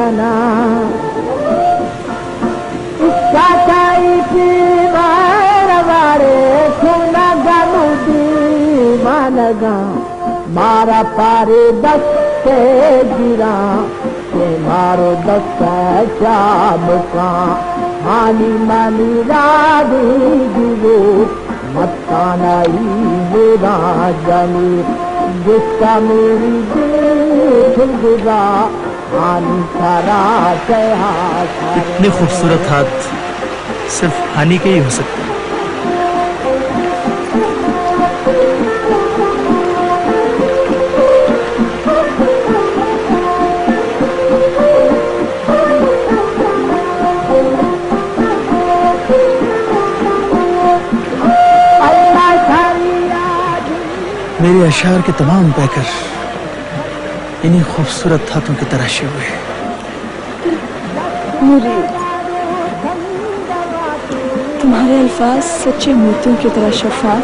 खना काकाई की वारे सुना गमुदी मानगा मारा पारे दस्ते गिरा के मारो दस्ता चाब का हानी मानी राधी गिरो मत्ताना मेरा जमीर जिसका मेरी दिल गुजा हानी सारा कहा। इतने खूबसूरत हाथ सिर्फ हानी के ही हो सकते हैं। मेरे अशार के तमाम पैकर इन्हीं खूबसूरत हाथों के तराशे हुए हैं। तुम्हारे अल्फाज सच्चे मोतियों की तरह शफाफ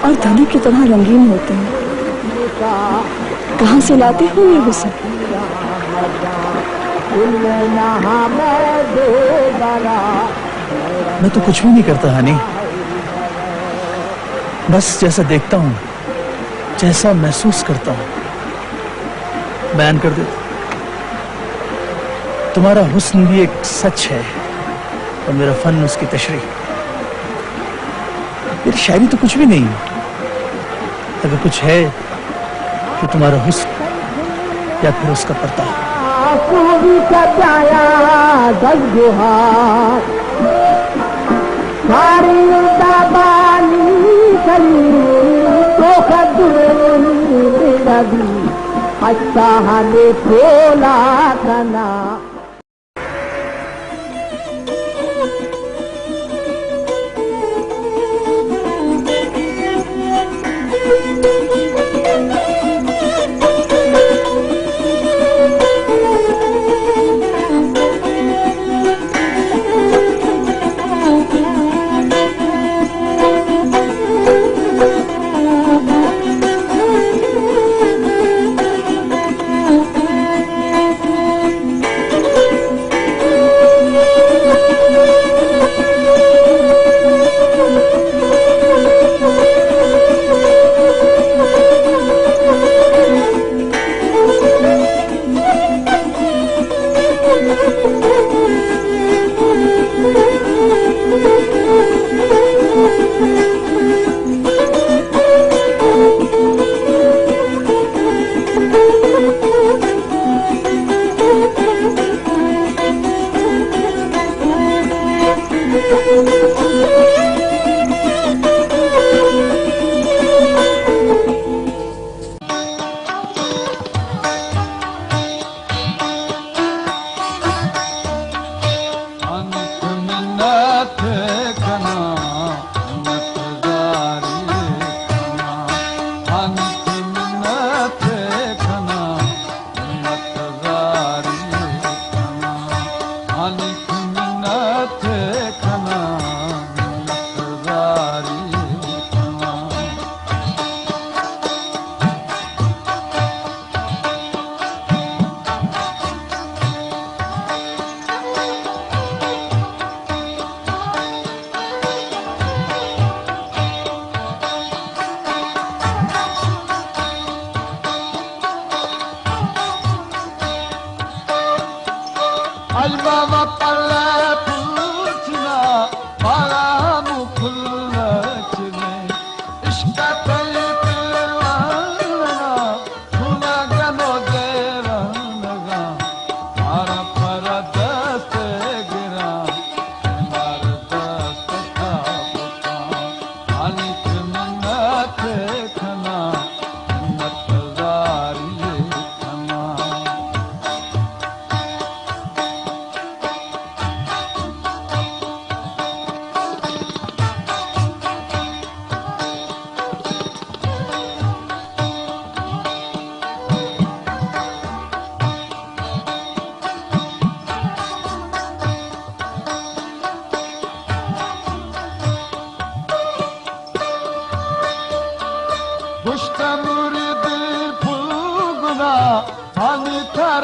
और धनी की तरह रंगीन होते हैं। कहाँ से लाते हो ये हुस्न? मैं तो कुछ भी नहीं करता हानी, बस जैसा देखता हूँ, जैसा महसूस करता हूँ बयान कर देता। तुम्हारा हुस्न भी एक सच है और मेरा फन उसकी तशरीह। मेरी शायरी तो कुछ भी नहीं, अगर कुछ है तो तुम्हारा हुस्न या फिर उसका पर्दा। अच्छा हमें खोला कना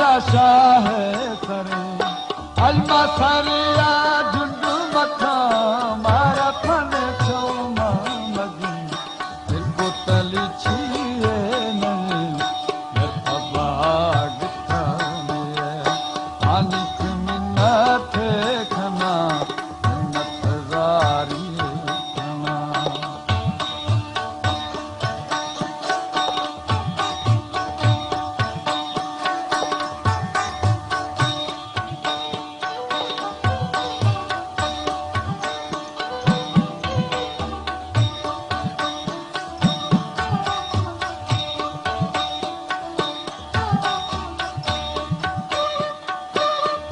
मारा शाह सरे अलमा सरिया झुंड मखा मारा फन छो मगी दिल को तली छिए नहीं बाग थाने आनिक मिन्नत खना मिन्नत जारी खना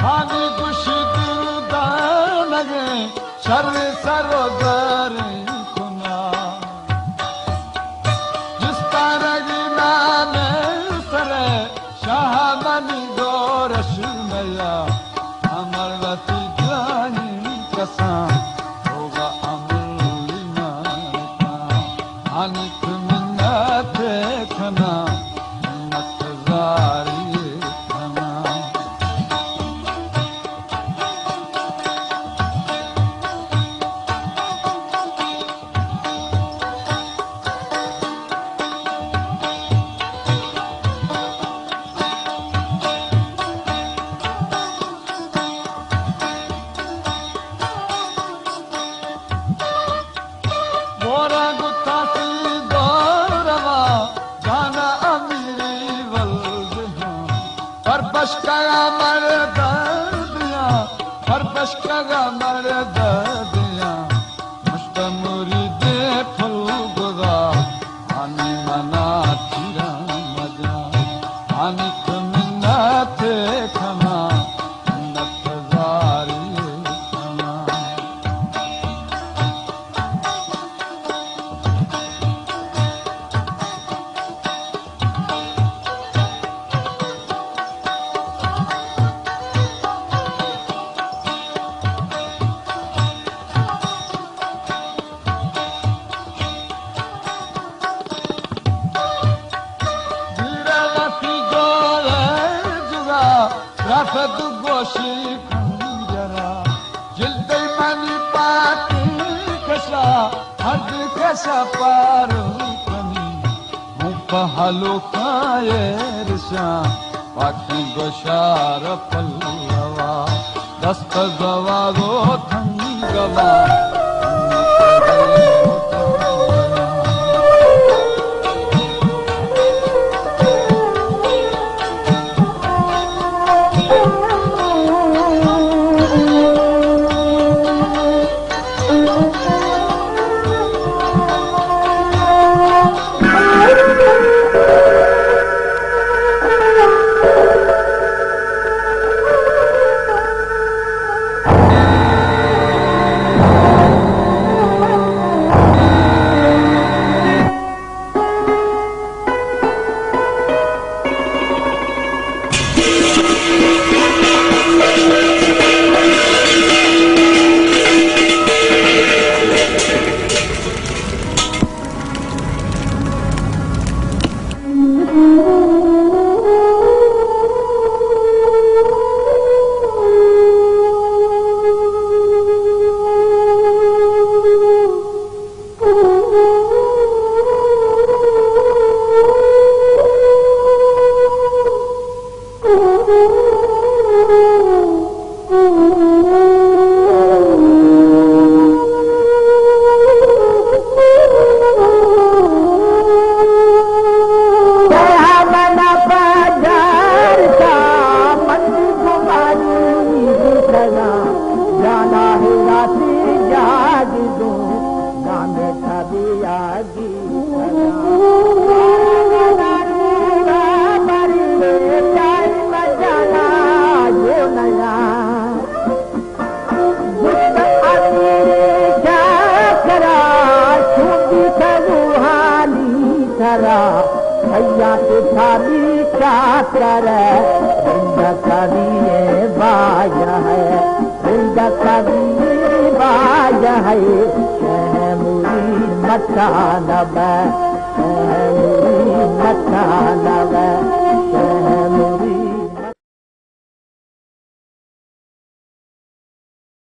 हानी गुशिद दानगे शर सरोदर कुना जिस तरगी नाने सरे शाह मनी गोरश मैया अमर वती जानी कसा होगा अमली माता हानी मिन्नत खना मिन्नत जारी खना मोरा गुत्था सी गौरवा जाना अमीरी वल्द पर बशका मर दिया पर बशका मर दिया मुश्तमुरी दे फुल गुदा आनी मना चिरा मजा आनी मिन्नत खना मिन्नत जारी खना रफत गोशी खंजरा जिल्द मनी पाती कशा हद कशा पार कनी मुख हलो खाए रिशा पाकी गोशार पल्लवा दस्त गवा गो थंगवा भैया थाली चाकर कविए बाया है कविए बाया है मुरी मथा नब मुरी मथा नब मुरी